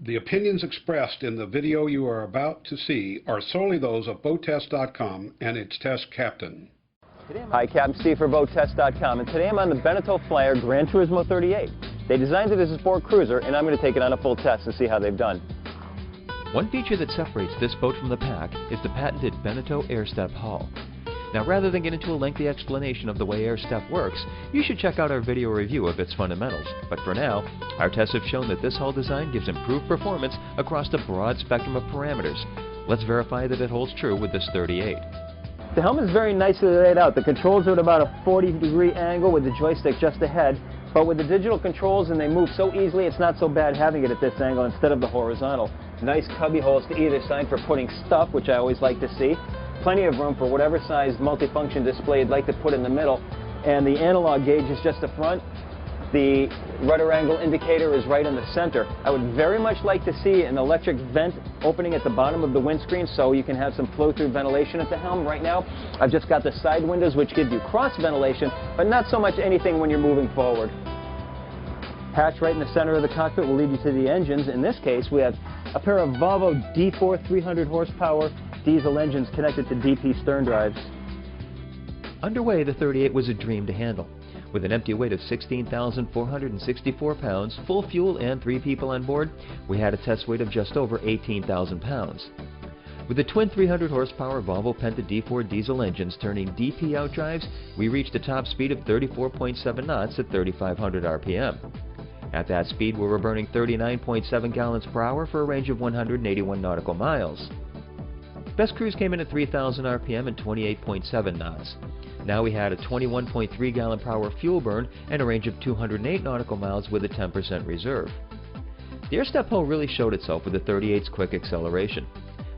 The opinions expressed in the video you are about to see are solely those of BoatTest.com and its test captain. Hi, Captain Steve for BoatTest.com, and today I'm on the Beneteau Flyer Gran Turismo 38. They designed it as a sport cruiser, and I'm going to take it on a full test and see how they've done. One feature that separates this boat from the pack is the patented Beneteau air step hull. Now, rather than get into a lengthy explanation of the way air step works, you should check out our video review of its fundamentals. But for now, our tests have shown that this hull design gives improved performance across a broad spectrum of parameters. Let's verify that it holds true with this 38. The helm is very nicely laid out. The controls are at about a 40-degree angle with the joystick just ahead, but with the digital controls and they move so easily, it's not so bad having it at this angle instead of the horizontal. Nice cubby holes to either side for putting stuff, which I always like to see. Plenty of room for whatever size multifunction display you'd like to put in the middle. And the analog gauge is just the front. The rudder angle indicator is right in the center. I would very much like to see an electric vent opening at the bottom of the windscreen so you can have some flow-through ventilation at the helm. Right now, I've just got the side windows which give you cross ventilation, but not so much anything when you're moving forward. Hatch right in the center of the cockpit will lead you to the engines. In this case, we have a pair of VOLVO D4 300 horsepower diesel engines connected to DP stern drives. Underway, the 38 was a dream to handle. With an empty weight of 16,464 pounds, full fuel and 3 people on board, we had a test weight of just over 18,000 pounds. With the twin 300 horsepower Volvo Penta D4 diesel engines turning DP outdrives, we reached a top speed of 34.7 knots at 3,500 RPM. At that speed, we were burning 39.7 gallons per hour for a range of 181 nautical miles. Best cruise came in at 3,000 RPM and 28.7 knots. Now we had a 21.3 gallon per hour fuel burn and a range of 208 nautical miles with a 10% reserve. The air step hull really showed itself with the 38's quick acceleration.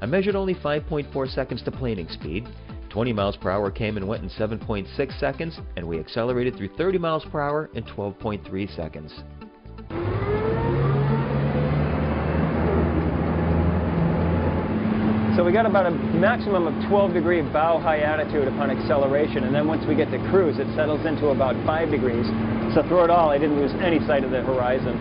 I measured only 5.4 seconds to planing speed. 20 miles per hour came and went in 7.6 seconds, and we accelerated through 30 miles per hour in 12.3 seconds. So we got about a maximum of 12-degree bow high attitude upon acceleration, and then once we get to cruise, it settles into about 5 degrees. So through it all, I didn't lose any sight of the horizon.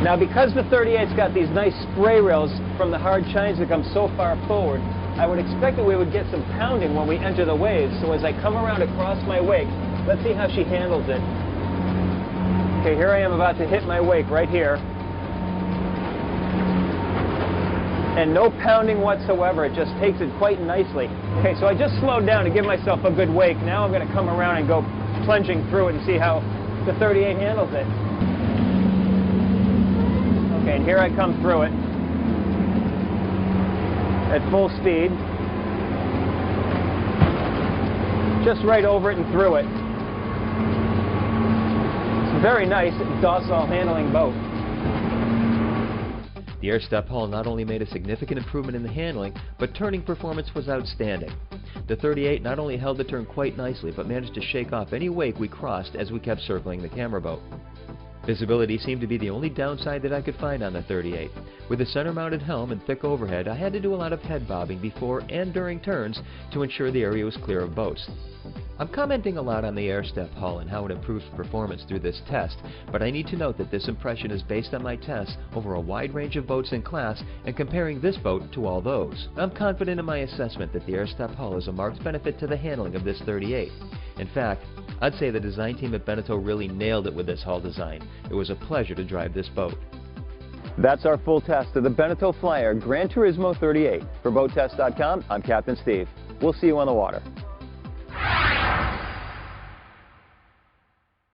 Now, because the 38's got these nice spray rails from the hard chines that come so far forward, I would expect that we would get some pounding when we enter the waves. So as I come around across my wake, let's see how she handles it. Okay, here I am about to hit my wake right here. And no pounding whatsoever, it just takes it quite nicely. Okay, so I just slowed down to give myself a good wake. Now I'm going to come around and go plunging through it and see how the 38 handles it. Okay, and here I come through it at full speed. Just right over it and through it. It's a very nice, docile handling boat. The air step hull not only made a significant improvement in the handling, but turning performance was outstanding. The 38 not only held the turn quite nicely, but managed to shake off any wake we crossed as we kept circling the camera boat. Visibility seemed to be the only downside that I could find on the 38. With a center-mounted helm and thick overhead, I had to do a lot of head bobbing before and during turns to ensure the area was clear of boats. I'm commenting a lot on the air step hull and how it improves performance through this test, but I need to note that this impression is based on my tests over a wide range of boats in class and comparing this boat to all those. I'm confident in my assessment that the air step hull is a marked benefit to the handling of this 38. In fact, I'd say the design team at Beneteau really nailed it with this hull design. It was a pleasure to drive this boat. That's our full test of the Beneteau Flyer Gran Turismo 38. For BoatTest.com, I'm Captain Steve. We'll see you on the water.